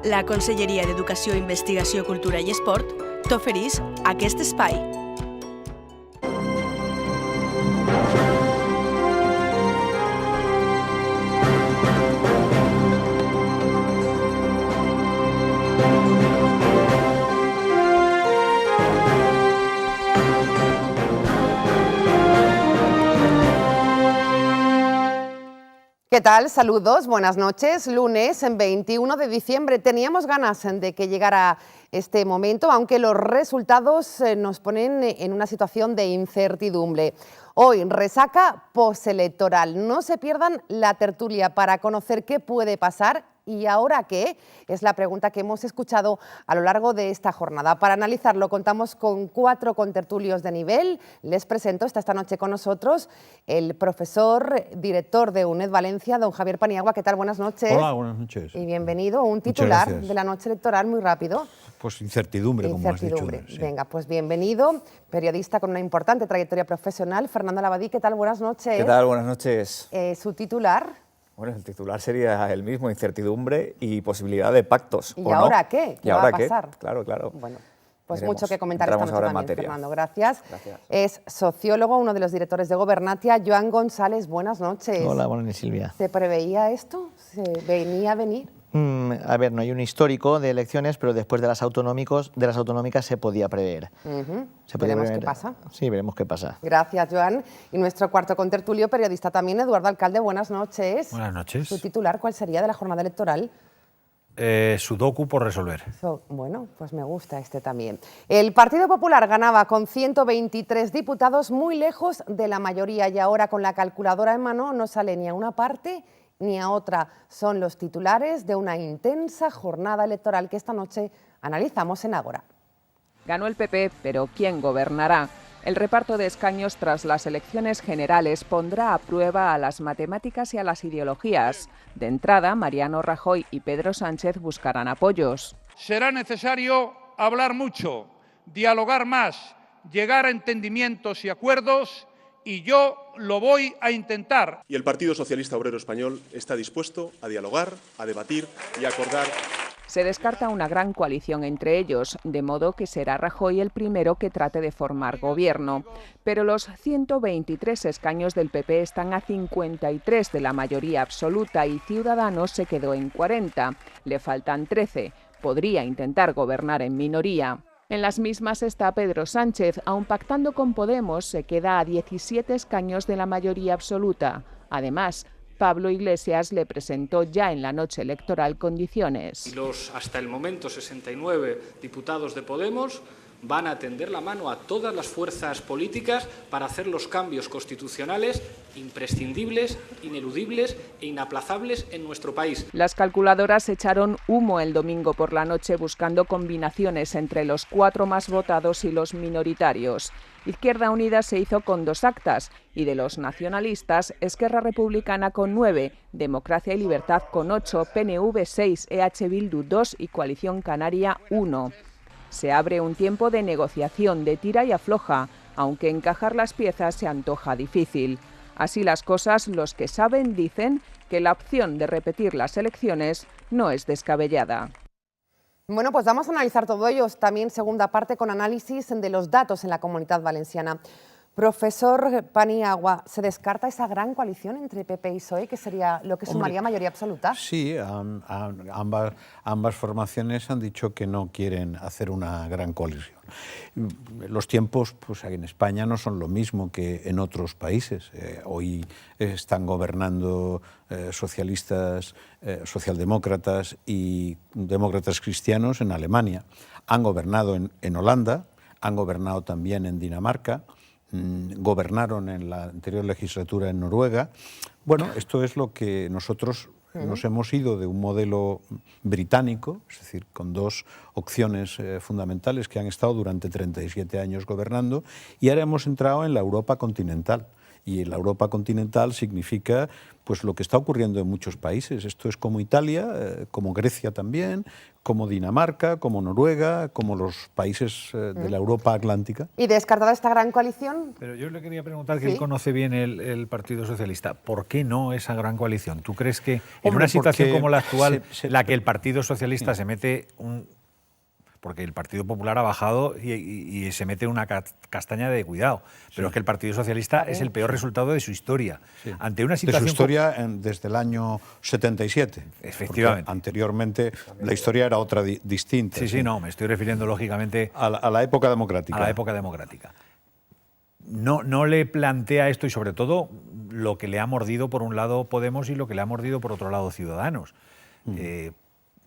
La Conselleria d'Educació, Investigació, Cultura i Esport t'oferís aquest espai. ¿Qué tal? Saludos, buenas noches. Lunes 21 de diciembre. Teníamos ganas de que llegara este momento, aunque los resultados nos ponen en una situación de incertidumbre. Hoy, resaca postelectoral. No se pierdan la tertulia para conocer qué puede pasar. ¿Y ahora qué? Es la pregunta que hemos escuchado a lo largo de esta jornada. Para analizarlo contamos con 4 contertulios de nivel. Les presento, está esta noche con nosotros el profesor, director de UNED Valencia, don Javier Paniagua. ¿Qué tal? Buenas noches. Hola, buenas noches. Y bienvenido. Un titular de la noche electoral muy rápido. Pues incertidumbre, como has dicho. Sí. Venga, pues bienvenido. Periodista con una importante trayectoria profesional, Fernando Labadí. ¿Qué tal? Buenas noches. ¿Qué tal? Buenas noches. Su titular. Bueno, el titular sería el mismo, incertidumbre y posibilidad de pactos. ¿Y ahora qué? ¿Qué va a pasar? Claro. Bueno, pues veremos. Mucho que comentar esta noche también, Fernando. Gracias. Gracias. Es sociólogo, uno de los directores de Gobernatia. Joan González, buenas noches. Hola, buenas noches, Silvia. ¿Se preveía esto? ¿Se venía a venir? A ver, no hay un histórico de elecciones, pero después de las autonómicas se podía prever. Veremos qué pasa. Sí, veremos qué pasa. Gracias, Joan. Y nuestro cuarto contertulio, periodista también, Eduardo Alcalde, buenas noches. Buenas noches. ¿Su titular cuál sería de la jornada electoral? Sudoku por resolver. Bueno, pues me gusta este también. El Partido Popular ganaba con 123 diputados, muy lejos de la mayoría, y ahora con la calculadora en mano no sale ni a una parte ni a otra. Son los titulares de una intensa jornada electoral que esta noche analizamos en Ágora. Ganó el PP, pero ¿quién gobernará? El reparto de escaños tras las elecciones generales pondrá a prueba a las matemáticas y a las ideologías. De entrada, Mariano Rajoy y Pedro Sánchez buscarán apoyos. Será necesario hablar mucho, dialogar más, llegar a entendimientos y acuerdos, y yo lo voy a intentar. Y el Partido Socialista Obrero Español está dispuesto a dialogar, a debatir y a acordar. Se descarta una gran coalición entre ellos, de modo que será Rajoy el primero que trate de formar gobierno. Pero los 123 escaños del PP están a 53 de la mayoría absoluta y Ciudadanos se quedó en 40. Le faltan 13. Podría intentar gobernar en minoría. En las mismas está Pedro Sánchez, aun pactando con Podemos, se queda a 17 escaños de la mayoría absoluta. Además, Pablo Iglesias le presentó ya en la noche electoral condiciones. Los hasta el momento 69 diputados de Podemos van a tender la mano a todas las fuerzas políticas para hacer los cambios constitucionales imprescindibles, ineludibles e inaplazables en nuestro país. Las calculadoras echaron humo el domingo por la noche buscando combinaciones entre los 4 más votados y los minoritarios. Izquierda Unida se hizo con 2 actas y de los nacionalistas, Esquerra Republicana con 9, Democracia y Libertad con 8, PNV 6, EH Bildu 2 y Coalición Canaria 1. Se abre un tiempo de negociación, de tira y afloja, aunque encajar las piezas se antoja difícil. Así las cosas, los que saben dicen que la opción de repetir las elecciones no es descabellada. Bueno, pues vamos a analizar todo ello, también segunda parte con análisis de los datos en la Comunidad Valenciana. Profesor Paniagua, ¿se descarta esa gran coalición entre PP y PSOE, que sería lo que sumaría mayoría absoluta? Sí, ambas formaciones han dicho que no quieren hacer una gran coalición. Los tiempos pues, en España no son lo mismo que en otros países. Hoy están gobernando socialistas, socialdemócratas y demócratas cristianos en Alemania. Han gobernado en Holanda, han gobernado también en Dinamarca, gobernaron en la anterior legislatura en Noruega. Bueno, esto es lo que nosotros nos hemos ido de un modelo británico, es decir, con 2 opciones fundamentales que han estado durante 37 años gobernando, y ahora hemos entrado en la Europa continental. Y la Europa continental significa pues lo que está ocurriendo en muchos países. Esto es como Italia, como Grecia también, como Dinamarca, como Noruega, como los países de la Europa atlántica. ¿Y descartada esta gran coalición? Pero yo le quería preguntar, que Sí. él conoce bien el Partido Socialista, ¿por qué no esa gran coalición? ¿Tú crees que en Hombre, una situación porque como la actual, la que el Partido Socialista se mete porque el Partido Popular ha bajado y se mete una castaña de cuidado, pero es que el Partido Socialista es el peor resultado de su historia. Ante una De situación su historia desde el año 77. Efectivamente. Porque anteriormente la historia era otra distinta. Sí, no, me estoy refiriendo lógicamente a la época democrática. a la época democrática. No le plantea esto, y sobre todo lo que le ha mordido por un lado Podemos y lo que le ha mordido por otro lado Ciudadanos.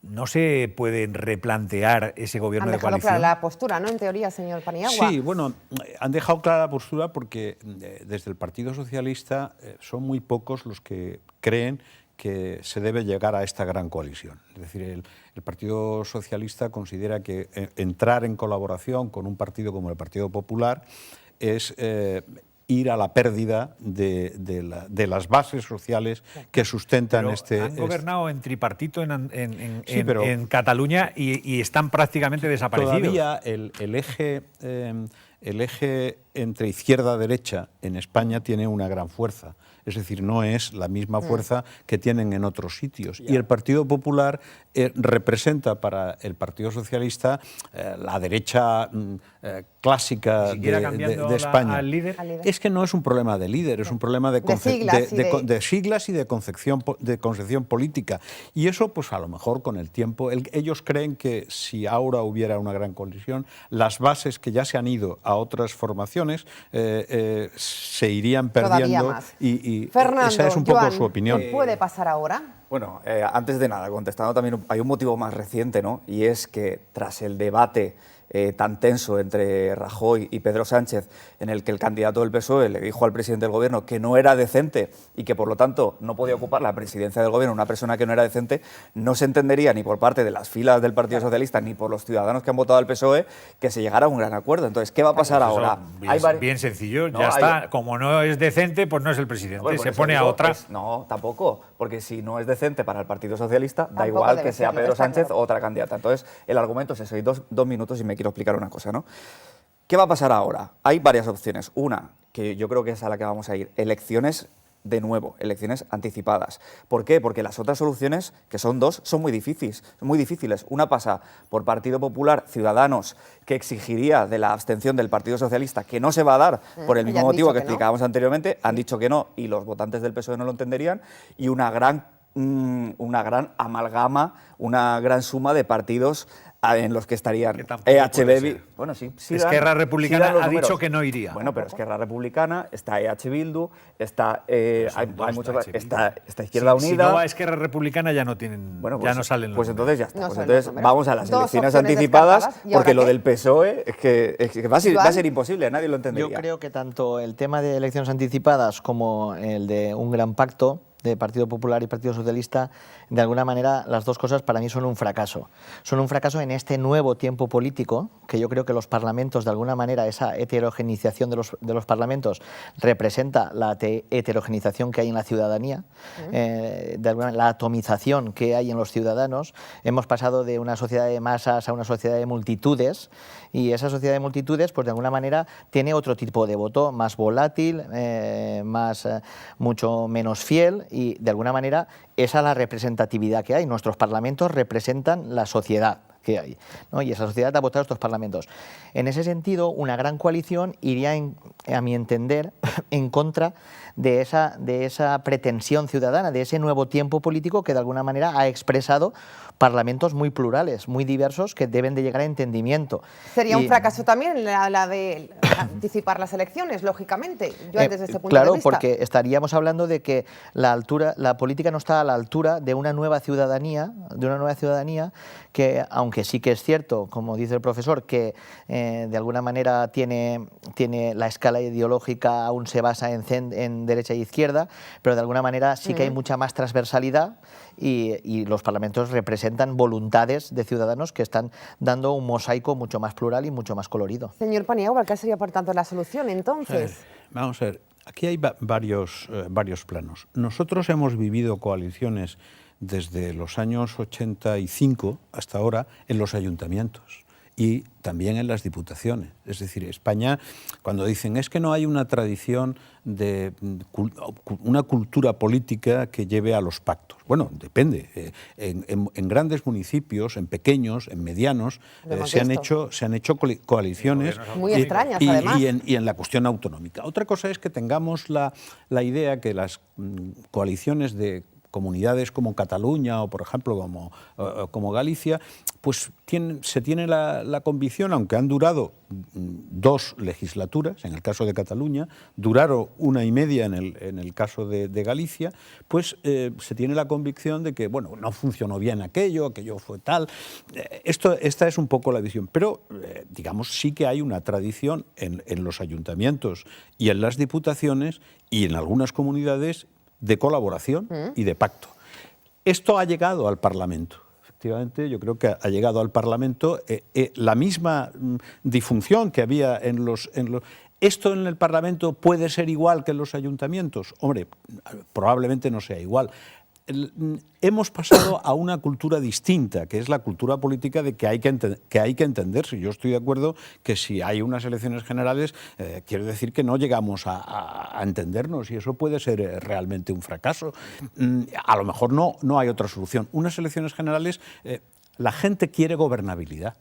¿No se puede replantear ese gobierno Han de dejado coalición? clara la postura, ¿no? En teoría, señor Paniagua. Sí, bueno, han dejado clara la postura porque desde el Partido Socialista son muy pocos los que creen que se debe llegar a esta gran coalición. Es decir, el Partido Socialista considera que entrar en colaboración con un partido como el Partido Popular es ir a la pérdida de las bases sociales que sustentan Pero han gobernado en tripartito en Cataluña y están prácticamente desaparecidos. Todavía el eje entre izquierda-derecha en España tiene una gran fuerza. Es decir, no es la misma fuerza que tienen en otros sitios. Y el Partido Popular representa para el Partido Socialista la derecha clásica de España. Al líder. Es que no es un problema de líder, es un problema de siglas y de concepción política. Y eso, pues a lo mejor con el tiempo, ellos creen que si ahora hubiera una gran coalición, las bases que ya se han ido a otras formaciones se irían perdiendo. Y Fernando, esa es un poco Joan, su opinión. ¿qué puede pasar ahora? Bueno, antes de nada, contestando también, hay un motivo más reciente, ¿no? Y es que tras el debate tan tenso entre Rajoy y Pedro Sánchez, en el que el candidato del PSOE le dijo al presidente del Gobierno que no era decente y que por lo tanto no podía ocupar la presidencia del Gobierno una persona que no era decente, no se entendería ni por parte de las filas del Partido Socialista ni por los ciudadanos que han votado al PSOE que se llegara a un gran acuerdo. Entonces, ¿qué va a pasar ahora? Bien sencillo, ya está. Como no es decente, pues no es el presidente. Bueno, se pone a otra. Pues, no, tampoco, porque si no es decente para el Partido Socialista, da Tampoco igual debe que sea serlo, Pedro está Sánchez claro. o otra candidata. Entonces, el argumento es eso. Y dos minutos y me quiero explicar una cosa, ¿no? ¿Qué va a pasar ahora? Hay varias opciones. Una, que yo creo que es a la que vamos a ir, elecciones de nuevo, elecciones anticipadas. ¿Por qué? Porque las otras soluciones, que son dos, son muy difíciles. Una pasa por Partido Popular, Ciudadanos, que exigiría de la abstención del Partido Socialista, que no se va a dar por el mismo motivo que explicábamos anteriormente, han dicho que no y los votantes del PSOE no lo entenderían, y una gran amalgama, una gran suma de partidos en los que estarían EH bueno, sí, Esquerra Republicana ha dicho que no iría. Bueno, pero Esquerra Republicana, está EH Bildu, está Izquierda Unida. Si no va Esquerra Republicana ya no tienen, ya no salen los Pues números. entonces ya está. No Pues son entonces los números. vamos a las Dos elecciones opciones anticipadas, descartadas. ¿Y porque ahora lo qué? del PSOE es que va a ser imposible, nadie lo entendería. Yo creo que tanto el tema de elecciones anticipadas como el de un gran pacto de Partido Popular y Partido Socialista, de alguna manera las dos cosas para mí son un fracaso. Son un fracaso en este nuevo tiempo político, que yo creo que los parlamentos, de alguna manera, esa heterogenización de los parlamentos representa la heterogenización que hay en la ciudadanía, de alguna manera, la atomización que hay en los ciudadanos. Hemos pasado de una sociedad de masas a una sociedad de multitudes, y esa sociedad de multitudes, pues de alguna manera, tiene otro tipo de voto, más volátil, mucho menos fiel, y de alguna manera esa es la representatividad que hay. Nuestros parlamentos representan la sociedad que hay, ¿no? Y esa sociedad ha votado estos parlamentos. En ese sentido, una gran coalición iría, a mi entender, en contra de esa pretensión ciudadana, de ese nuevo tiempo político que de alguna manera ha expresado parlamentos muy plurales, muy diversos, que deben de llegar a entendimiento. Sería un fracaso también la de anticipar las elecciones, lógicamente, yo desde ese punto claro, de vista. porque estaríamos hablando de que la política no está a la altura de una nueva ciudadanía, que, aunque sí que es cierto, como dice el profesor, que de alguna manera tiene la escala ideológica, aún se basa en derecha e izquierda, pero de alguna manera sí que hay mucha más transversalidad, y los parlamentos representan voluntades de ciudadanos que están dando un mosaico mucho más plural y mucho más colorido. Señor Paniagua, ¿cuál sería por tanto la solución entonces? Vamos a ver, Aquí hay varios planos. Nosotros hemos vivido coaliciones desde los años 85 hasta ahora en los ayuntamientos y también en las diputaciones. Es decir, España, cuando dicen es que no hay una tradición de una cultura política que lleve a los pactos. Bueno, depende. En grandes municipios, en pequeños, en medianos, se han hecho coaliciones muy extrañas, además. Y en la cuestión autonómica. Otra cosa es que tengamos la idea que las coaliciones de comunidades como Cataluña o, por ejemplo, como Galicia, pues se tiene la convicción, aunque han durado 2 legislaturas, en el caso de Cataluña, duraron 1 y media en el caso de Galicia, pues se tiene la convicción de que, bueno, no funcionó bien aquello fue tal. Esta es un poco la visión, pero, digamos, sí que hay una tradición en los ayuntamientos y en las diputaciones y en algunas comunidades de colaboración y de pacto. Esto ha llegado al Parlamento. Efectivamente, yo creo que ha llegado al Parlamento la misma disfunción que había en los... ¿Esto en el Parlamento puede ser igual que en los ayuntamientos? Hombre, probablemente no sea igual. Hemos pasado a una cultura distinta, que es la cultura política de que hay que entenderse. Yo estoy de acuerdo que si hay unas elecciones generales, quiero decir que no llegamos a entendernos y eso puede ser realmente un fracaso. A lo mejor no hay otra solución. Unas elecciones generales, la gente quiere gobernabilidad.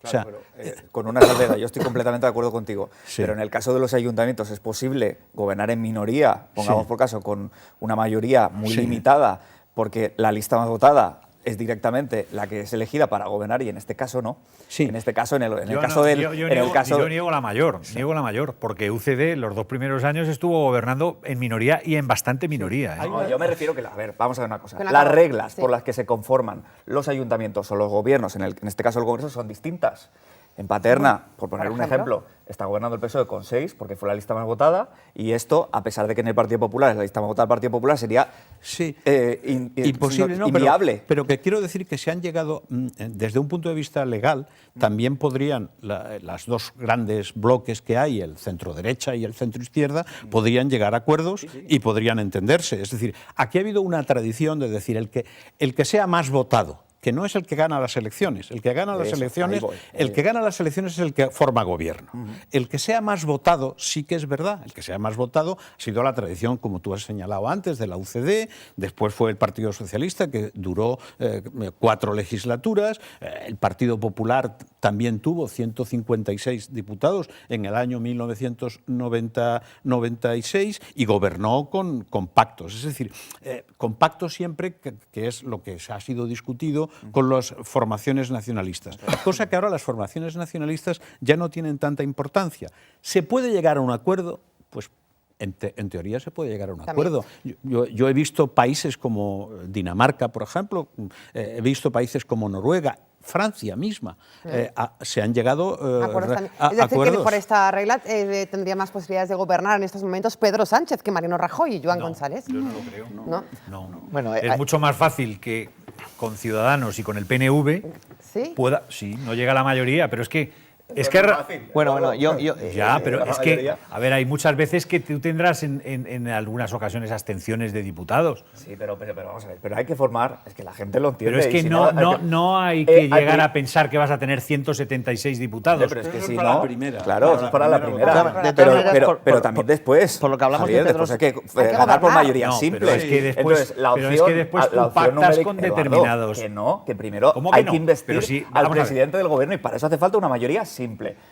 Claro, pero, con una salvedad, yo estoy completamente de acuerdo contigo, Sí. pero en el caso de los ayuntamientos es posible gobernar en minoría, pongamos Sí. por caso, con una mayoría muy Sí. limitada, porque la lista más votada es directamente la que es elegida para gobernar y en este caso no. Sí. En este caso, Yo niego la mayor, porque UCD los 2 primeros años estuvo gobernando en minoría y en bastante minoría. ¿eh? No, yo me refiero que, a ver, vamos a ver una cosa. Con la Las cabo- reglas sí. por las que se conforman los ayuntamientos o los gobiernos, en este caso el Congreso, son distintas. En Paterna, por poner un ejemplo, está gobernando el PSOE con 6, porque fue la lista más votada, y esto, a pesar de que en el Partido Popular es la lista más votada del Partido Popular, sería Sí, imposible, no, inviable. pero que quiero decir que se han llegado, desde un punto de vista legal, también podrían, las 2 grandes bloques que hay, el centro-derecha y el centro-izquierda, podrían llegar a acuerdos y podrían entenderse. Es decir, aquí ha habido una tradición de decir el que sea más votado, que no es el que gana las elecciones. El que gana las Eso, elecciones, ahí voy. el que gana las elecciones es el que forma gobierno. El que sea más votado, sí que es verdad, el que sea más votado ha sido la tradición, como tú has señalado antes, de la UCD, después fue el Partido Socialista, que duró 4 legislaturas, el Partido Popular también tuvo 156 diputados en el año 1996 y gobernó con pactos. Es decir, con pactos siempre, que es lo que se ha sido discutido con las formaciones nacionalistas. Cosa que ahora las formaciones nacionalistas ya no tienen tanta importancia. ¿Se puede llegar a un acuerdo? Pues en teoría se puede llegar a un acuerdo. Yo he visto países como Dinamarca, por ejemplo, he visto países como Noruega, Francia misma, se han llegado a es decir, acuerdos. que por esta regla tendría más posibilidades de gobernar en estos momentos Pedro Sánchez que Mariano Rajoy y Joan González. Yo no lo creo. ¿No? No. Bueno, es mucho más fácil que con Ciudadanos y con el PNV ¿Sí? sí, no llega a la mayoría, pero es que bueno, yo ya, pero es que, a ver, hay muchas veces que tú tendrás en algunas ocasiones abstenciones de diputados. Sí, pero vamos a ver, pero hay que formar, es que la gente lo entiende. Pero es que y si no hay que llegar a pensar que vas a tener 176 diputados. Pero es que Eso si es para no, la primera. claro, eso es para la primera. votación. De todas maneras, Pero también después. por lo que hablamos de Javier, Pedro, después hay que hay que ganar por gobernar. mayoría No, simple. pero es que después, Entonces, la pero opción, es que después tú la opción pactas numérica- con Eduardo, determinados. Que no, que primero ¿Cómo que hay no? que investir Pero sí, al vamos a ver. presidente del gobierno y para eso hace falta una mayoría simple.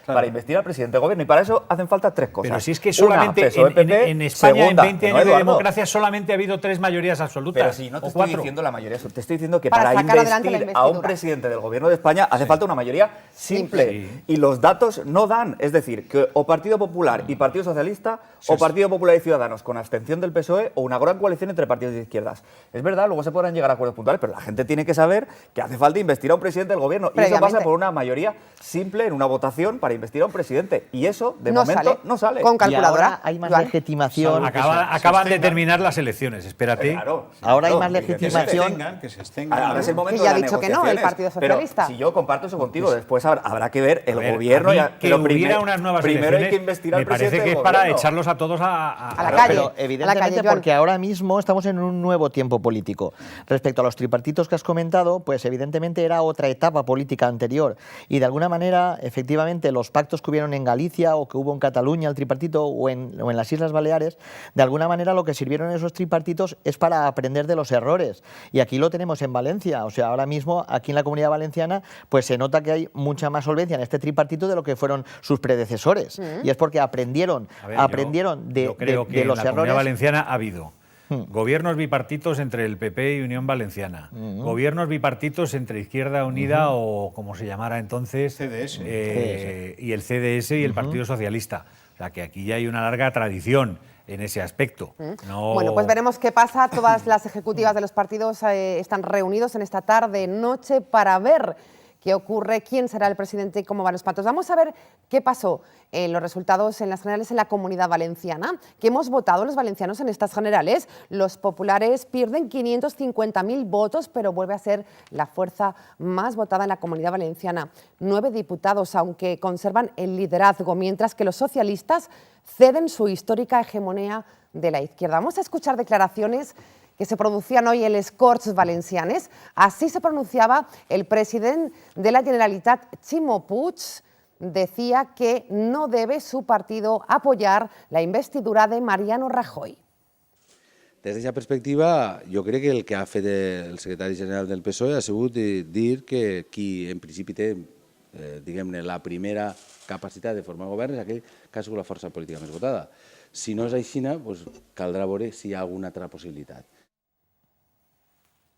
Para investir al presidente del gobierno y para eso hacen falta 3 cosas. Pero si es que Una, solamente PSOE, PP, en España, segunda, en 20 que no, años de Eduardo. democracia, solamente ha habido 3 mayorías absolutas. Pero si no te o estoy 4. diciendo la mayoría, te estoy diciendo que Para para sacar adelante la investir a un investidura. presidente del gobierno de España hace falta una mayoría simple. Sí. Y los datos no dan. Es decir, que o Partido Popular y Partido Socialista, o Partido Popular y Ciudadanos con abstención del PSOE, o una gran coalición entre partidos de izquierdas. Es verdad, luego se podrán llegar a acuerdos puntuales, pero la gente tiene que saber que hace falta investir a un presidente del gobierno. Y eso pasa Previamente. por una mayoría simple en una votación para investir a un presidente. Y eso, de No momento, sale. no sale. Con Y calculadora. ahora hay más Joan. legitimación. Acaban de terminar las elecciones, espérate. Claro, Ahora hay claro, más legitimación. Que se abstengan. Ahora es el momento Que ya de ha las dicho que no, el negociaciones. Partido Socialista. Pero si yo comparto eso contigo, después habrá que ver el A ver, gobierno. a mí ya, que pero hubiera unas nuevas primero hay elecciones, que investir al me parece presidente que es del para gobierno. echarlos a todos A la Pero calle. evidentemente, Joan. porque ahora mismo estamos en un nuevo tiempo político. Respecto a los tripartitos que has comentado, pues evidentemente era otra etapa política anterior. Y de alguna manera, efectivamente, los pactos que hubieron en Galicia o que hubo en Cataluña, el tripartito, o en las Islas Baleares, de alguna manera lo que sirvieron esos tripartitos es para aprender de los errores. Y aquí lo tenemos en Valencia. O sea, ahora mismo, aquí en la Comunidad Valenciana, pues se nota que hay mucha más solvencia en este tripartito de lo que fueron sus predecesores. Y es porque aprendieron, A ver, de yo creo que de en los la Comunidad errores. Valenciana ha habido gobiernos bipartitos entre el PP y Unión Valenciana, gobiernos bipartitos entre Izquierda Unida o como se llamara entonces, CDS. Y el CDS y el Partido Socialista. O sea que aquí ya hay una larga tradición en ese aspecto. No... Bueno, pues veremos qué pasa. Todas las ejecutivas de los partidos están reunidos en esta tarde-noche para ver qué ocurre, quién será el presidente y cómo van los patos. Vamos a ver qué pasó en los resultados en las generales en la Comunidad Valenciana, que hemos votado los valencianos en estas generales. Los populares pierden 550.000 votos, pero vuelve a ser la fuerza más votada en la Comunidad Valenciana. 9 diputados, aunque conservan el liderazgo, mientras que los socialistas ceden su histórica hegemonía de la izquierda. Vamos a escuchar declaraciones que se producían hoy en les Corts Valencianes. Así se pronunciaba el presidente de la Generalitat, Ximo Puig. Decía que no debe su partido apoyar la investidura de Mariano Rajoy. Des d'aquesta perspectiva, jo crec que el que ha fet el secretari general del PSOE ha sigut dir que qui en principi té, diguem-ne, la primera capacitat de formar govern és aquell que ha sigut la força política més votada. Si no és així, doncs caldrà veure si hi ha alguna altra possibilitat.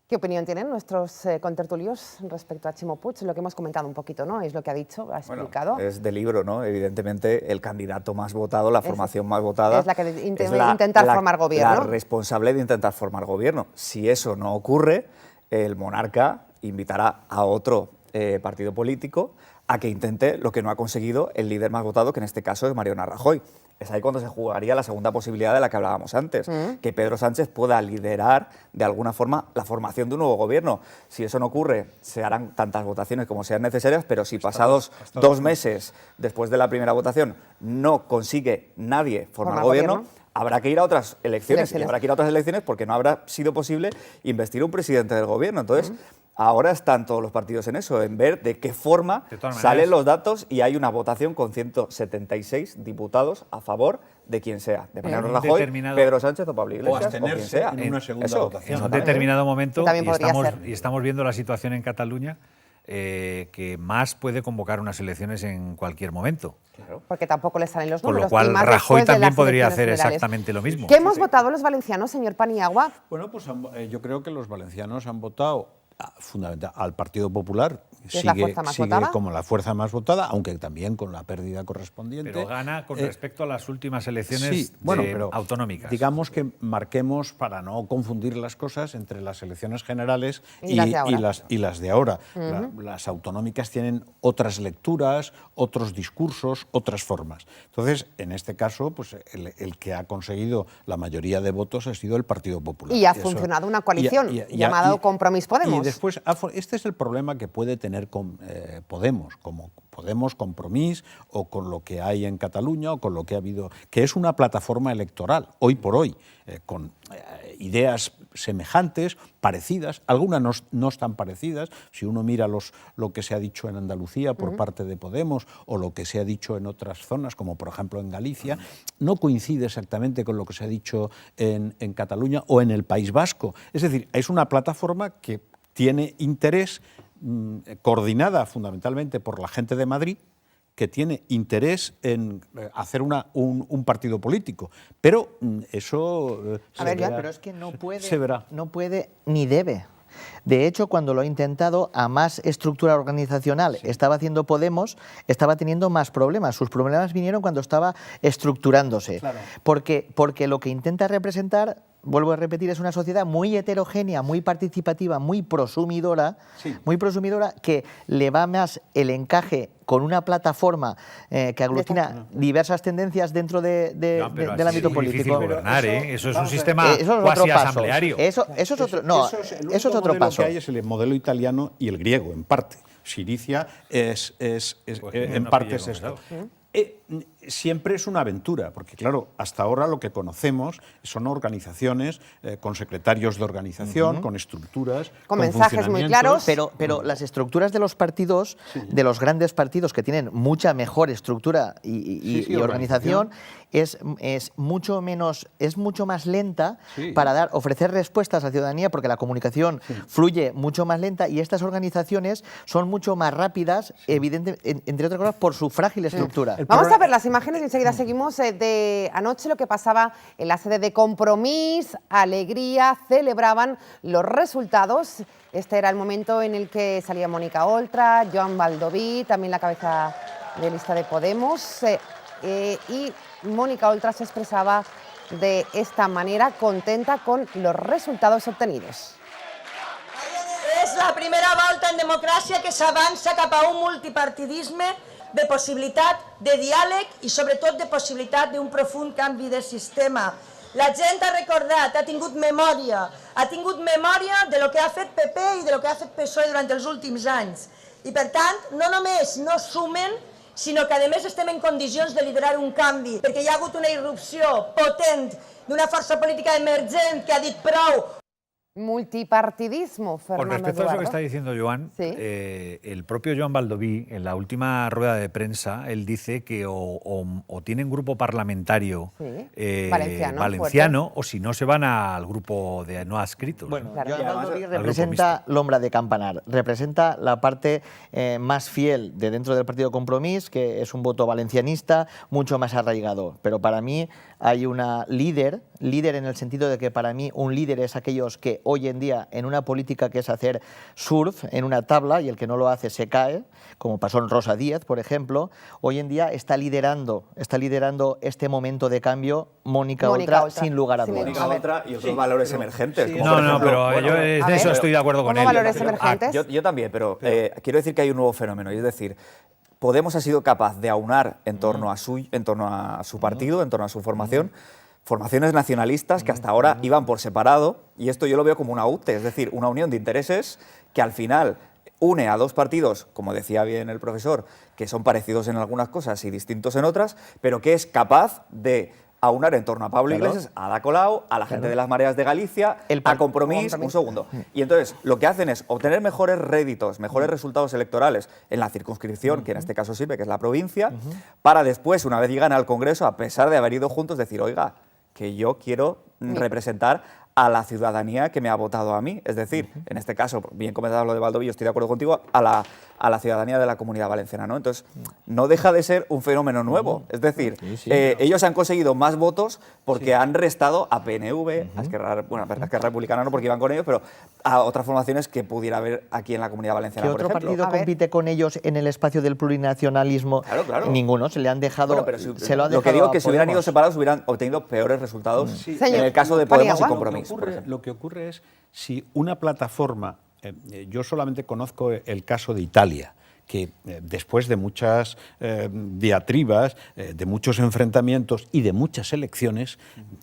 ¿Qué opinión tienen nuestros contertulios respecto a Ximo Puig? Lo que hemos comentado un poquito, ¿no? Es lo que ha dicho, ha explicado. Bueno, es de libro, ¿no? Evidentemente, el candidato más votado, la formación más votada... Es la que intentar formar gobierno. La responsable de intentar formar gobierno. Si eso no ocurre, el monarca invitará a otro partido político a que intente lo que no ha conseguido el líder más votado, que en este caso es Mariano Rajoy. Es ahí cuando se jugaría la segunda posibilidad de la que hablábamos antes, que Pedro Sánchez pueda liderar de alguna forma la formación de un nuevo gobierno. Si eso no ocurre, se harán tantas votaciones como sean necesarias, pero si pasados 2 meses después de la primera votación no consigue nadie formar gobierno, habrá que ir a otras elecciones. Y habrá que ir a otras elecciones porque no habrá sido posible investir un presidente del gobierno. Entonces, ahora están todos los partidos en eso, en ver de qué forma salen los datos y hay una votación con 176 diputados a favor de quien sea, de Mariano Rajoy, Pedro Sánchez o Pablo Iglesias, o abstenerse en una segunda votación. En un determinado momento, ser. y estamos viendo la situación en Cataluña, que más puede convocar unas elecciones en cualquier momento. Claro. Porque tampoco le salen los Con números. lo cual, y más Rajoy después de también las podría hacer elecciones generales. exactamente lo mismo. ¿Qué hemos votado los valencianos, señor Paniagua? Bueno, pues yo creo que los valencianos han votado fundamental al Partido Popular. ¿Es la fuerza más votada? Como la fuerza más votada, aunque también con la pérdida correspondiente. Pero gana con respecto a las últimas elecciones pero autonómicas. Digamos que marquemos, para no confundir las cosas, entre las elecciones generales y las de ahora. Las autonómicas tienen otras lecturas, otros discursos, otras formas. Entonces, en este caso, pues el que ha conseguido la mayoría de votos ha sido el Partido Popular. Y ha funcionado una coalición llamada Compromís Podemos. Y después, este es el problema que puede tener con Podemos, como Podemos, Compromís, o con lo que hay en Cataluña, o con lo que ha habido, que es una plataforma electoral, hoy por hoy, con ideas semejantes, parecidas, algunas no están parecidas. Si uno mira lo que se ha dicho en Andalucía por parte de Podemos, o lo que se ha dicho en otras zonas, como por ejemplo en Galicia, no coincide exactamente con lo que se ha dicho en Cataluña o en el País Vasco. Es decir, es una plataforma que tiene interés, coordinada fundamentalmente por la gente de Madrid, que tiene interés en hacer un partido político. Pero eso pero es que no puede ni debe. De hecho, cuando lo ha intentado, a más estructura organizacional estaba haciendo Podemos, estaba teniendo más problemas. Sus problemas vinieron cuando estaba estructurándose. Claro. Porque lo que intenta representar vuelvo a repetir, es una sociedad muy heterogénea, muy participativa, muy prosumidora, que le va más el encaje con una plataforma que aglutina diversas tendencias dentro del ámbito político. Gobernar, eso es un sistema eso es cuasi asambleario. Eso es otro, no, eso es otro paso. Lo que hay es el modelo italiano y el griego, en parte. Siricia en parte es esto. Siempre es una aventura, porque claro, hasta ahora lo que conocemos son organizaciones con secretarios de organización, con estructuras, con mensajes muy claros. Pero las estructuras de los partidos, de los grandes partidos que tienen mucha mejor estructura y organización, es mucho más lenta para ofrecer respuestas a la ciudadanía, porque la comunicación fluye mucho más lenta, y estas organizaciones son mucho más rápidas, entre otras cosas, por su frágil estructura. Vamos a ver las imágenes y enseguida seguimos. De anoche lo que pasaba en la sede de Compromís, alegría, celebraban los resultados. Este era el momento en el que salía Mónica Oltra, Joan Baldoví, también la cabeza de lista de Podemos, y Mónica Oltra se expresaba de esta manera, contenta con los resultados obtenidos. És la primera volta en democràcia que s'avança cap a un multipartidisme de possibilitat de diàleg i sobretot de possibilitat d'un profund canvi de sistema. La gent ha recordat, ha tingut memòria de lo que ha fet PP i de lo que ha fet PSOE durant els últims anys. I per tant, no només no sumen, sinó que a més estem en condicions de liderar un canvi, perquè hi ha hagut una irrupció potent d'una força política emergent que ha dit prou. Multipartidismo, Fernando. Con respecto Eduardo. a eso que está diciendo Joan, el propio Joan Baldoví, en la última rueda de prensa, él dice que o tienen grupo parlamentario valenciano o si no se van al grupo de no adscritos. Bueno, Joan Baldoví representa l'ombra de Campanar, representa la parte más fiel de dentro del Partido Compromís, que es un voto valencianista mucho más arraigado. Pero para mí hay una líder en el sentido de que para mí un líder es aquellos que hoy en día en una política que es hacer surf en una tabla y el que no lo hace se cae, como pasó en Rosa Díez, por ejemplo, hoy en día está liderando este momento de cambio Mónica Oltra, sin lugar a dudas. Mónica Oltra y otros valores emergentes. No, pero yo de eso estoy de acuerdo con él. ¿Valores emergentes? Yo también, pero quiero decir que hay un nuevo fenómeno, y es decir, Podemos ha sido capaz de aunar en torno a su partido, en torno a su formación, formaciones nacionalistas que hasta ahora iban por separado, y esto yo lo veo como una UTE, es decir, una unión de intereses que al final une a dos partidos, como decía bien el profesor, que son parecidos en algunas cosas y distintos en otras, pero que es capaz de aunar en torno a Pablo Iglesias, a Ada Colau, a la gente de las Mareas de Galicia, a Compromís, un segundo. Y entonces lo que hacen es obtener mejores réditos, mejores resultados electorales en la circunscripción, que en este caso sirve, que es la provincia, para después, una vez llegan al Congreso, a pesar de haber ido juntos, decir, oiga, que yo quiero representar a la ciudadanía que me ha votado a mí. Es decir, en este caso, bien comentado lo de Baldoví, estoy de acuerdo contigo, a la ciudadanía de la Comunidad Valenciana, ¿no? Entonces, no deja de ser un fenómeno nuevo. Es decir, ellos han conseguido más votos porque han restado a PNV, a Esquerra Republicana no porque iban con ellos, pero a otras formaciones que pudiera haber aquí en la Comunidad Valenciana, ¿Qué por otro ejemplo? partido compite con ellos en el espacio del plurinacionalismo? Claro. Ninguno, se le han dejado. Bueno, pero se lo han lo que dejado digo a que si hubieran ido Podemos. separados hubieran obtenido peores resultados en el caso de Podemos y Compromís. Lo que ocurre es si una plataforma, yo solamente conozco el caso de Italia, que después de muchas diatribas, de muchos enfrentamientos y de muchas elecciones,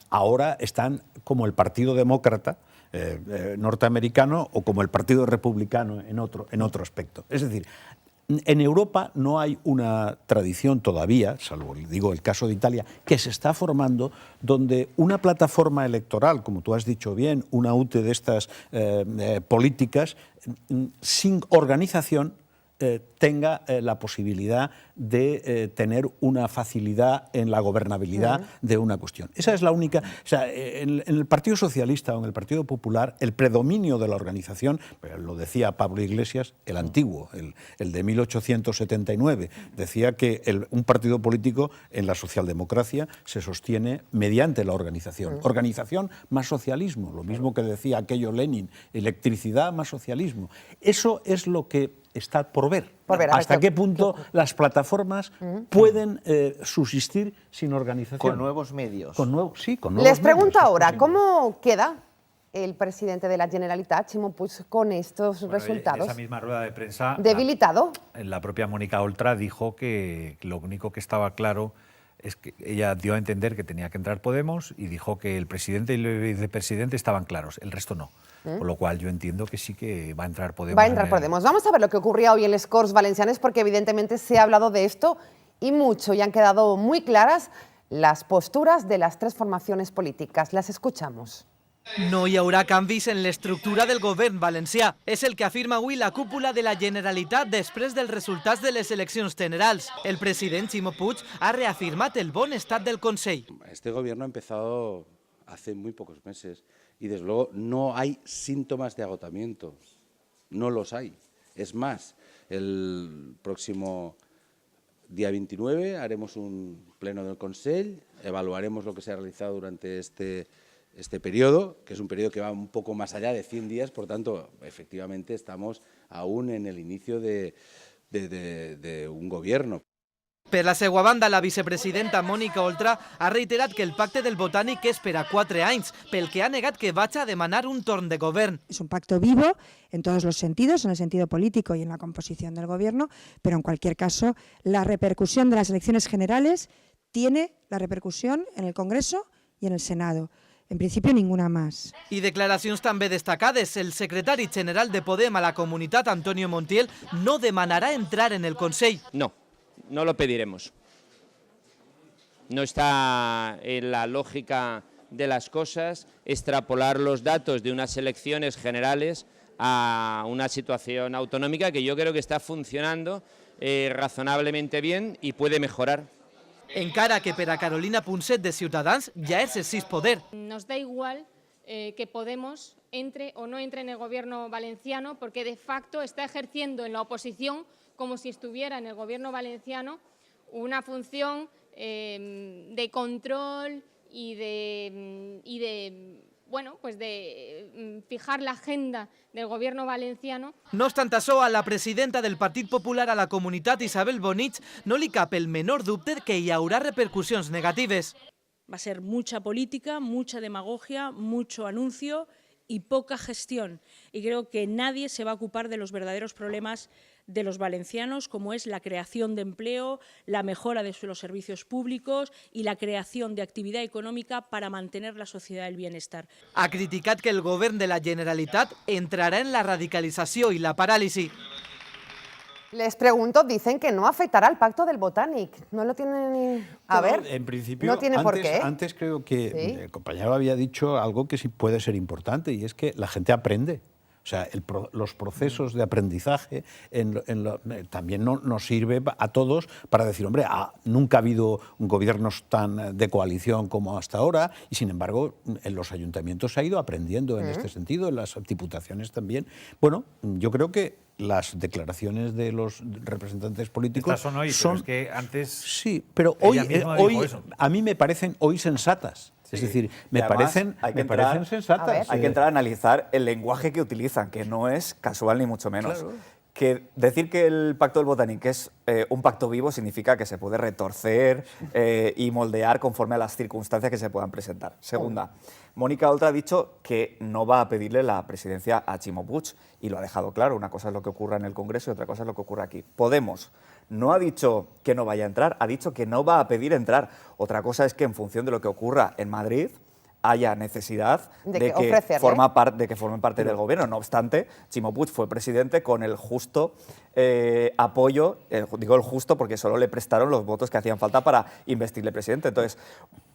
ahora están como el Partido Demócrata norteamericano o como el Partido Republicano en otro aspecto. Es decir, en Europa no hay una tradición todavía, salvo digo el caso de Italia, que se está formando donde una plataforma electoral, como tú has dicho bien, una UTE de estas políticas, sin organización, tenga la posibilidad de tener una facilidad en la gobernabilidad de una cuestión. Esa es la única. O sea, en el Partido Socialista o en el Partido Popular, el predominio de la organización, lo decía Pablo Iglesias, el antiguo, el de 1879, decía que un partido político en la socialdemocracia se sostiene mediante la organización. Organización más socialismo, lo mismo que decía aquello Lenin, electricidad más socialismo. Eso es lo que está por ver. Por ver, a ver ¿Hasta qué punto las plataformas pueden subsistir sin organización? Con nuevos medios. Con nuevos Les pregunto medios, ahora, sí. ¿cómo queda el presidente de la Generalitat, Ximo Puig, con estos resultados? En esa misma rueda de prensa, ¿Debilitado? la propia Mónica Oltra dijo que lo único que estaba claro es que ella dio a entender que tenía que entrar Podemos y dijo que el presidente y el vicepresidente estaban claros, el resto no. Con lo cual yo entiendo que sí que va a entrar Podemos. Va a entrar Podemos. Vamos a ver lo que ocurría hoy en les Corts Valencianes, porque evidentemente se ha hablado de esto y mucho, y han quedado muy claras las posturas de las tres formaciones políticas. Las escuchamos. No hi haurà canvis en l'estructura del govern valencià. És el que afirma avui la cúpula de la Generalitat després dels resultats de les eleccions generals. El president Ximo Puig ha reafirmat el bon estat del Consell. Este gobierno ha empezado hace muy pocos meses y desde luego no hay síntomas de agotamiento. No los hay. Es más, el próximo día 29 haremos un pleno del Consell, evaluaremos lo que se ha realizado durante este periodo, que es un periodo que va un poco más allá de 100 días, por tanto, efectivamente estamos aún en el inicio de un gobierno. Per la seva banda, la vicepresidenta Mónica Oltra ha reiterat que el pacte del Botànic és per a 4 anys, pel que ha negat que vagi a demanar un torn de govern. Es un pacto vivo en todos los sentidos, en el sentido político y en la composición del gobierno, pero en cualquier caso, la repercusión de las elecciones generales tiene la repercusión en el Congreso y en el Senado. En principio, ninguna más. I declaracions també destacades. El secretari general de Podem a la comunitat, Antonio Montiel, no demanarà entrar en el Consell. No, no lo pediremos. No está en la lógica de las cosas extrapolar los datos de unas elecciones generales a una situación autonómica que yo creo que está funcionando razonablemente bien y puede mejorar. Encara que per a Carolina Punset de Ciutadans ja exercís poder. Nos da igual que Podemos entre o no entre en el gobierno valenciano porque de facto está ejerciendo en la oposición como si estuviera en el gobierno valenciano una función de control y de fijar la agenda del gobierno valenciano. No obstant això, a la presidenta del Partit Popular a la comunitat, Isabel Bonich, no li cap el menor dubte que hi haurà repercussions negatives. Va a ser mucha política, mucha demagogia, mucho anuncio y poca gestión. Y creo que nadie se va a ocupar de los verdaderos problemas de los valencianos, como es la creación de empleo, la mejora de los servicios públicos y la creación de actividad económica para mantener la sociedad del bienestar. Ha criticat que el govern de la Generalitat entrarà en la radicalització i la paràlisi. Les pregunto, dicen que no afectará al pacto del Botànic. No lo tienen... A ver, en principio, no tiene por qué. Antes creo que el compañero había dicho algo que sí puede ser importante y es que la gente aprende. O sea, los procesos de aprendizaje también nos sirve a todos para decir, hombre, nunca ha habido gobiernos tan de coalición como hasta ahora y, sin embargo, en los ayuntamientos se ha ido aprendiendo en este sentido, en las diputaciones también. Bueno, yo creo que las declaraciones de los representantes políticos estas son hoy, pero es que antes... Sí, pero hoy a mí me parecen hoy sensatas. Es decir, me parecen sensatas. Hay que entrar a analizar el lenguaje que utilizan, que no es casual ni mucho menos. Claro. Que decir que el Pacto del Botànic es un pacto vivo significa que se puede retorcer y moldear conforme a las circunstancias que se puedan presentar. Segunda, Mónica Oltra ha dicho que no va a pedirle la presidencia a Ximo Puig y lo ha dejado claro. Una cosa es lo que ocurra en el Congreso y otra cosa es lo que ocurre aquí. Podemos no ha dicho que no vaya a entrar, ha dicho que no va a pedir entrar. Otra cosa es que en función de lo que ocurra en Madrid haya necesidad de que formen parte del gobierno. No obstante, Ximo Puig fue presidente con el justo apoyo, digo el justo porque solo le prestaron los votos que hacían falta para investirle presidente. Entonces,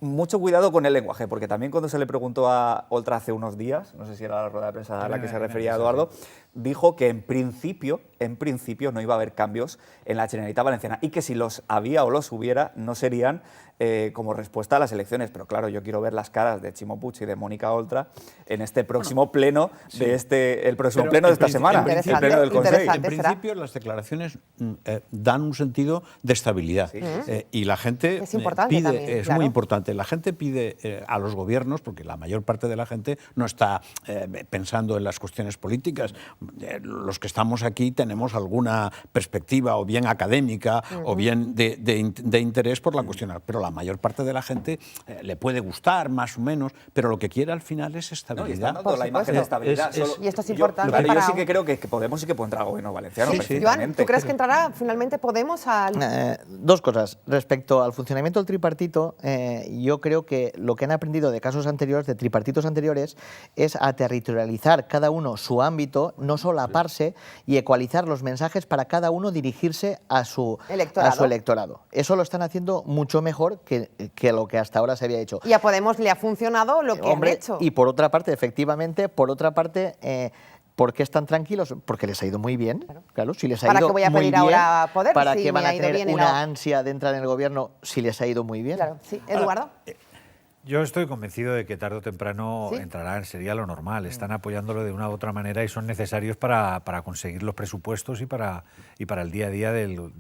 mucho cuidado con el lenguaje, porque también cuando se le preguntó a Oltra hace unos días, no sé si era la rueda de prensa a la que se refería Eduardo, dijo que en principio no iba a haber cambios en la Generalitat Valenciana y que si los había o los hubiera no serían como respuesta a las elecciones. Pero claro, yo quiero ver las caras de Ximo Puig y de Mónica Oltra en este próximo pleno de el próximo pleno de esta semana, el pleno del Consell. En principio las declaraciones dan un sentido de estabilidad. Y la gente es importante pide, también, es muy importante, la gente pide a los gobiernos, porque la mayor parte de la gente no está pensando en las cuestiones políticas. Los que estamos aquí tenemos alguna perspectiva, o bien académica, o bien de interés por la cuestión, pero la mayor parte de la gente le puede gustar más o menos, pero lo que quiere al final es estabilidad. No, la imagen de estabilidad. Y esto es importante. Yo sí que creo que Podemos sí que puede entrar al gobierno valenciano. Joan, ¿tú crees que entrará finalmente Podemos al...? Dos cosas. Respecto al funcionamiento del tripartito, yo creo que lo que han aprendido de casos anteriores, de tripartitos anteriores, es a territorializar cada uno su ámbito, no solaparse y ecualizar los mensajes para cada uno dirigirse a su electorado. Eso lo están haciendo mucho mejor que lo que hasta ahora se había hecho. Y a Podemos le ha funcionado lo que han hecho. Y por otra parte, efectivamente, ¿por qué están tranquilos? Porque les ha ido muy bien. Claro, si les ha ido muy bien. ¿Para qué voy a pedir ahora poder? ¿Para qué van a tener una ansia de entrar en el gobierno si les ha ido muy bien? Claro, sí. Eduardo. Yo estoy convencido de que tarde o temprano entrarán, sería lo normal. Están apoyándolo de una u otra manera y son necesarios para conseguir los presupuestos y para el día a día del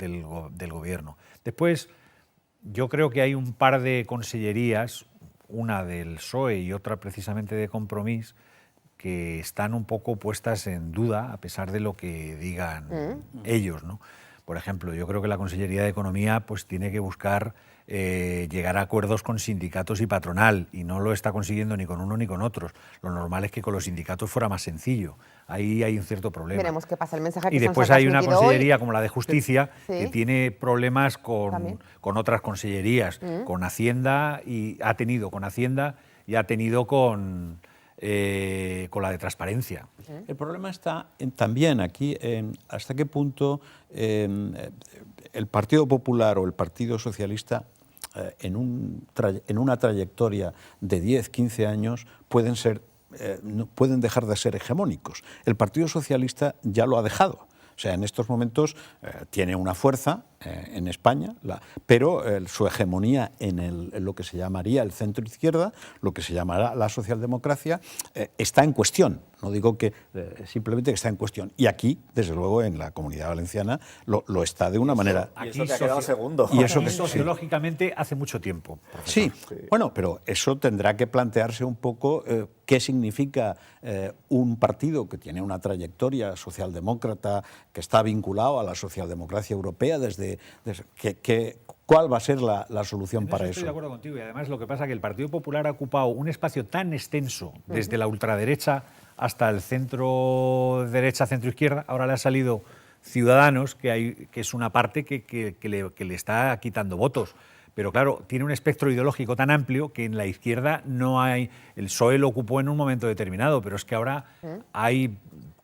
gobierno. Después, yo creo que hay un par de consellerías, una del PSOE y otra precisamente de Compromís, que están un poco puestas en duda a pesar de lo que digan ellos, ¿no? Por ejemplo, yo creo que la Consellería de Economía pues tiene que buscar llegar a acuerdos con sindicatos y patronal, y no lo está consiguiendo ni con uno ni con otros. Lo normal es que con los sindicatos fuera más sencillo. Ahí hay un cierto problema. Veremos qué pasa. El mensaje que y después hay una consellería como la de Justicia que tiene problemas con otras consellerías, con Hacienda, y ha tenido con Hacienda y ha tenido con la de Transparencia. El problema está también aquí hasta qué punto el Partido Popular o el Partido Socialista en una trayectoria de 10, 15 años pueden dejar de ser hegemónicos. El Partido Socialista ya lo ha dejado. O sea, en estos momentos tiene una fuerza en España, pero su hegemonía en lo que se llamaría el centro-izquierda, lo que se llamará la socialdemocracia, está en cuestión. No digo que simplemente que está en cuestión. Y aquí, desde luego, en la Comunidad Valenciana, lo está de una manera... Y eso que ha quedado segundo. Y eso que sociológicamente hace mucho tiempo. Sí, bueno, pero eso tendrá que plantearse un poco qué significa un partido que tiene una trayectoria socialdemócrata, que está vinculado a la socialdemocracia europea ¿cuál va a ser la solución para eso? Estoy de acuerdo contigo, y además lo que pasa es que el Partido Popular ha ocupado un espacio tan extenso desde la ultraderecha hasta el centro-derecha, centro-izquierda. Ahora le ha salido Ciudadanos, que es una parte que le está quitando votos. Pero claro, tiene un espectro ideológico tan amplio que en la izquierda no hay... El PSOE lo ocupó en un momento determinado, pero es que ahora hay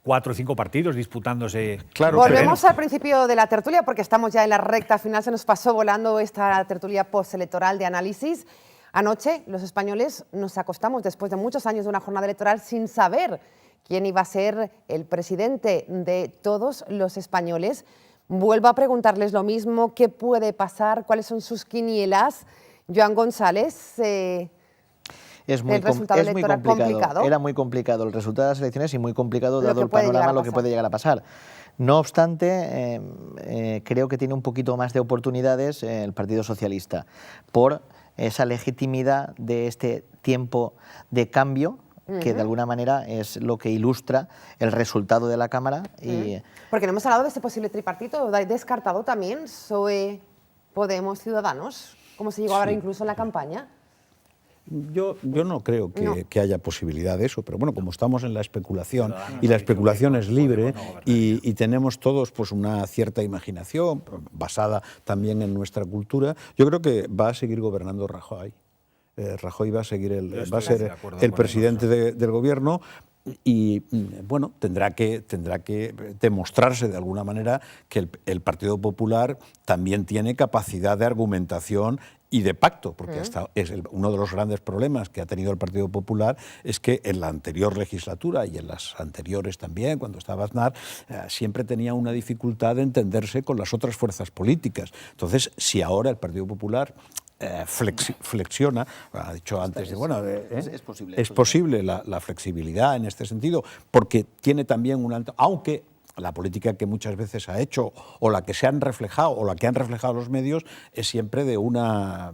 4 o 5 partidos disputándose. Claro, volvemos al principio de la tertulia porque estamos ya en la recta final, se nos pasó volando esta tertulia postelectoral de análisis. Anoche los españoles nos acostamos después de muchos años de una jornada electoral sin saber quién iba a ser el presidente de todos los españoles. Vuelvo a preguntarles lo mismo, ¿qué puede pasar? ¿Cuáles son sus quinielas? Joan González, es muy complicado. Era muy complicado el resultado de las elecciones y muy complicado dado el panorama lo que puede llegar a pasar. No obstante, creo que tiene un poquito más de oportunidades el Partido Socialista por esa legitimidad de este tiempo de cambio que de alguna manera es lo que ilustra el resultado de la Cámara. Porque no hemos hablado de este posible tripartito, descartado también PSOE, Podemos, Ciudadanos, como se llegó a ver incluso en la campaña. Yo no creo que haya posibilidad de eso, pero bueno, como estamos en la especulación y la especulación es libre y tenemos todos pues una cierta imaginación basada también en nuestra cultura, yo creo que va a seguir gobernando Rajoy. Rajoy va a ser el presidente del gobierno y bueno, tendrá que demostrarse de alguna manera que el Partido Popular también tiene capacidad de argumentación y de pacto, porque uno de los grandes problemas que ha tenido el Partido Popular es que en la anterior legislatura y en las anteriores también, cuando estaba Aznar, siempre tenía una dificultad de entenderse con las otras fuerzas políticas. Entonces, si ahora el Partido Popular flexiona, ha dicho antes, es posible la flexibilidad en este sentido, porque tiene también aunque la política que muchas veces ha hecho o la que se han reflejado o la que han reflejado los medios es siempre de una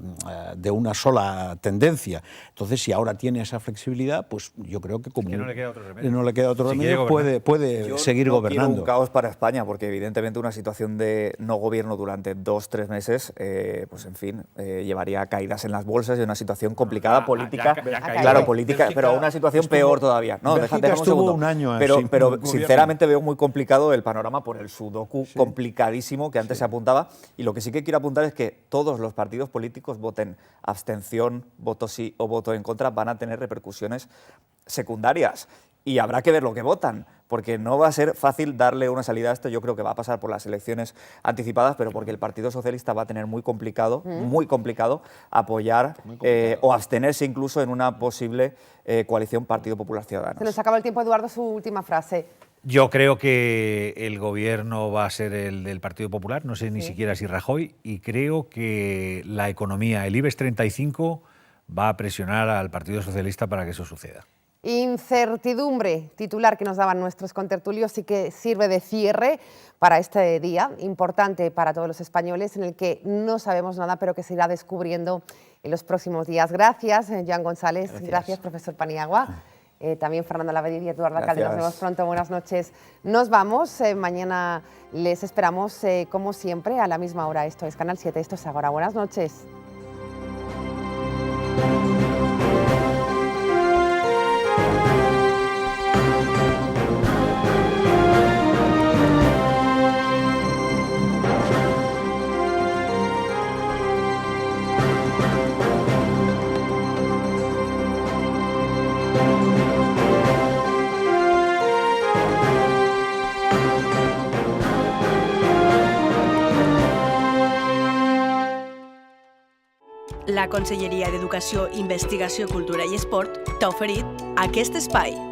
sola tendencia. Entonces, si ahora tiene esa flexibilidad, pues yo creo que como no le queda otro remedio, puede seguir gobernando. Quiero un caos para España, porque evidentemente una situación de no gobierno durante 2-3 meses, pues en fin, llevaría a caídas en las bolsas y una situación complicada política. Claro, política, Bélgica pero una situación peor todavía. No, déjame un segundo. Un año pero sinceramente veo muy complicado el panorama por el sudoku complicadísimo que antes se apuntaba, y lo que sí que quiero apuntar es que todos los partidos políticos, voten abstención, voto sí o voto en contra, van a tener repercusiones secundarias y habrá que ver lo que votan, porque no va a ser fácil darle una salida a esto. Yo creo que va a pasar por las elecciones anticipadas, pero porque el Partido Socialista va a tener muy complicado apoyar o abstenerse incluso en una posible coalición Partido Popular Ciudadanos. Se nos acaba el tiempo, Eduardo, su última frase. Yo creo que el gobierno va a ser el del Partido Popular, no sé ni siquiera si Rajoy, y creo que la economía, el IBEX 35, va a presionar al Partido Socialista para que eso suceda. Incertidumbre, titular que nos daban nuestros contertulios, y que sirve de cierre para este día importante para todos los españoles, en el que no sabemos nada, pero que se irá descubriendo en los próximos días. Gracias, Joan González. Gracias, profesor Paniagua. También Fernando Lavadí y Eduardo Calde. Nos vemos pronto. Buenas noches. Nos vamos. Mañana les esperamos, como siempre, a la misma hora. Esto es Canal 7. Esto es Agora. Buenas noches. La Conselleria d'Educació, Investigació, Cultura i Esport t'ha oferit aquest espai.